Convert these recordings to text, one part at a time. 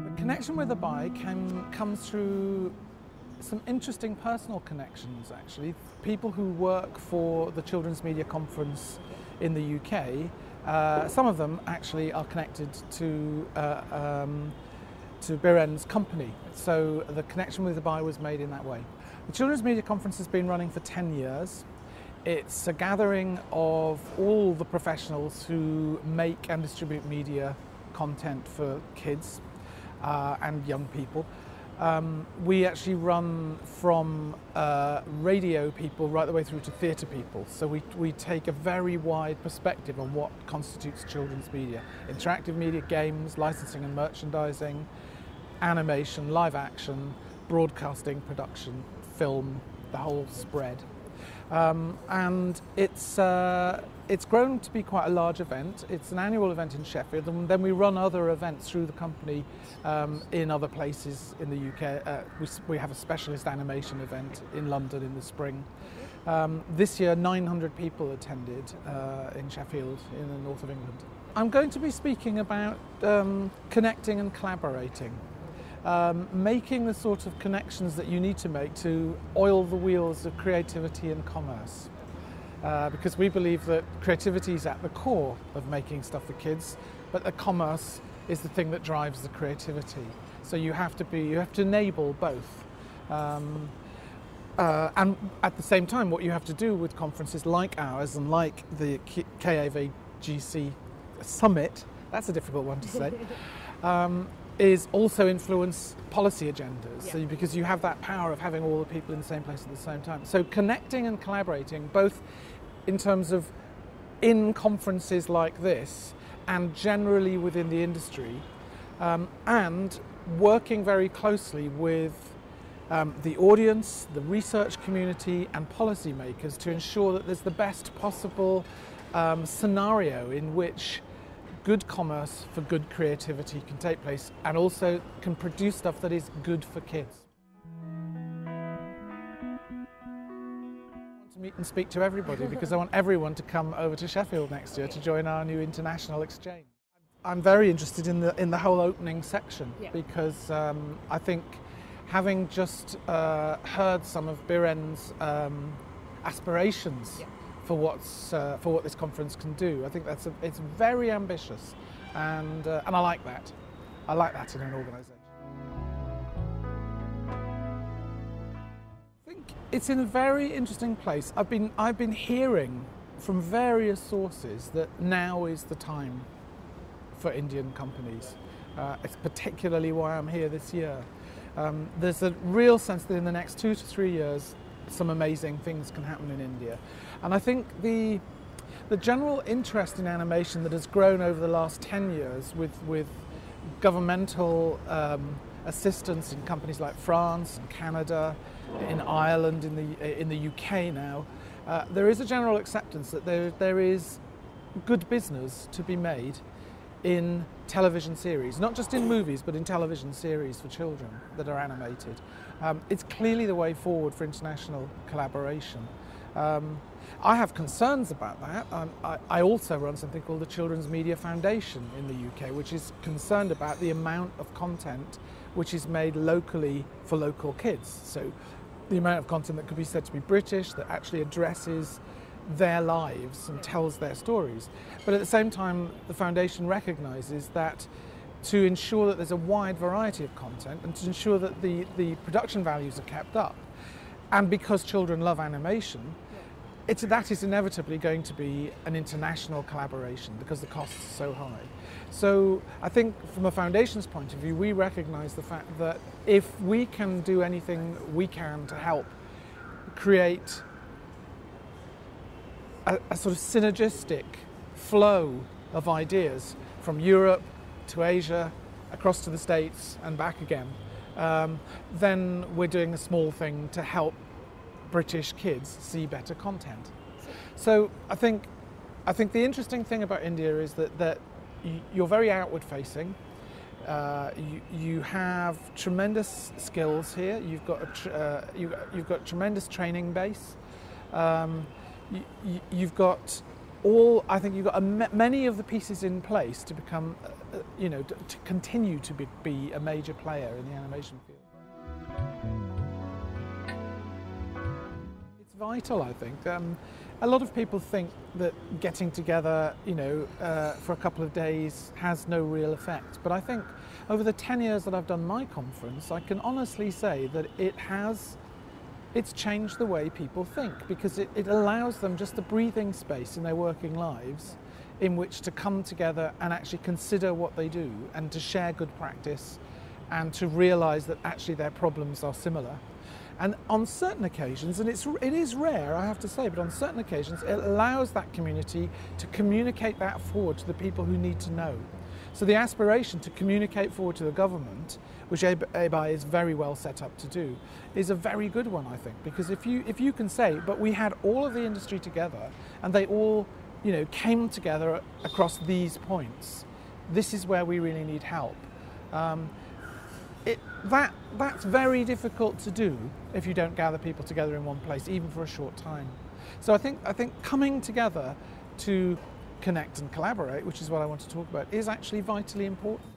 The connection with Abai comes through some interesting personal connections, actually. People who work for the Children's Media Conference in the UK, some of them actually are connected to Biren's company. So the connection with Abai was made in that way. The Children's Media Conference has been running for 10 years. It's a gathering of all the professionals who make and distribute media content for kids and young people. We actually run from radio people right the way through to theatre people. So we take a very wide perspective on what constitutes children's media. Interactive media, games, licensing and merchandising, animation, live action, broadcasting, production, film, the whole spread. And it's grown to be quite a large event. It's an annual event in Sheffield, and then we run other events through the company in other places in the UK. We have a specialist animation event in London in the spring. This year 900 people attended in Sheffield in the north of England. I'm going to be speaking about connecting and collaborating. Making the sort of connections that you need to make to oil the wheels of creativity and commerce. Because we believe that creativity is at the core of making stuff for kids, but the commerce is the thing that drives the creativity. So you have to enable both. And at the same time, what you have to do with conferences like ours and like the KAVGC Summit, that's a difficult one to say, is also influence policy agendas, so because you have that power of having all the people in the same place at the same time. So connecting and collaborating, both in terms of in conferences like this and generally within the industry, and working very closely with the audience, the research community and policymakers to ensure that there's the best possible scenario in which good commerce for good creativity can take place and also can produce stuff that is good for kids. I want to meet and speak to everybody because I want everyone to come over to Sheffield next year to join our new international exchange. I'm very interested in the whole opening section because I think having just heard some of Biren's aspirations for what this conference can do. I think it's very ambitious, and I like that. I like that in an organisation. I think it's in a very interesting place. I've been hearing from various sources that now is the time for Indian companies. It's particularly why I'm here this year. There's a real sense that in the next 2 to 3 years, some amazing things can happen in India. And I think the general interest in animation that has grown over the last 10 years with governmental assistance in companies like France and Canada, in Ireland, in the UK now, there is a general acceptance that there is good business to be made in television series, not just in movies, but in television series for children that are animated. It's clearly the way forward for international collaboration. I have concerns about that. I also run something called the Children's Media Foundation in the UK, which is concerned about the amount of content which is made locally for local kids. So the amount of content that could be said to be British, that actually addresses their lives and tells their stories. But at the same time, the foundation recognises that to ensure that there's a wide variety of content and to ensure that the production values are kept up, and because children love animation, that is inevitably going to be an international collaboration because the costs are so high. So I think from a foundation's point of view, we recognise the fact that if we can do anything we can to help create a sort of synergistic flow of ideas from Europe to Asia, across to the States and back again, then we're doing a small thing to help British kids see better content. So I think the interesting thing about India is that you're very outward facing. You have tremendous skills here. You've got tremendous training base. You've got I think you've got many of the pieces in place to become, to continue to be a major player in the animation field. It's vital, I think. A lot of people think that getting together, for a couple of days has no real effect. But I think over the 10 years that I've done my conference, I can honestly say that it's changed the way people think, because it allows them just a breathing space in their working lives in which to come together and actually consider what they do and to share good practice and to realize that actually their problems are similar. And on certain occasions, and it is rare, I have to say, but on certain occasions it allows that community to communicate that forward to the people who need to know. So the aspiration to communicate forward to the government, which ABI is very well set up to do, is a very good one, I think, because if you can say, but we had all of the industry together and they all came together across these points, this is where we really need help. That's very difficult to do if you don't gather people together in one place, even for a short time. So I think coming together to connect and collaborate, which is what I want to talk about, is actually vitally important.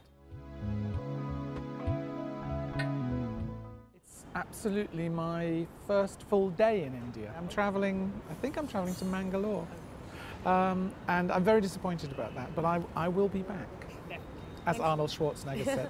It's absolutely my first full day in India. I think I'm traveling to Mangalore. And I'm very disappointed about that, but I will be back, as Arnold Schwarzenegger said.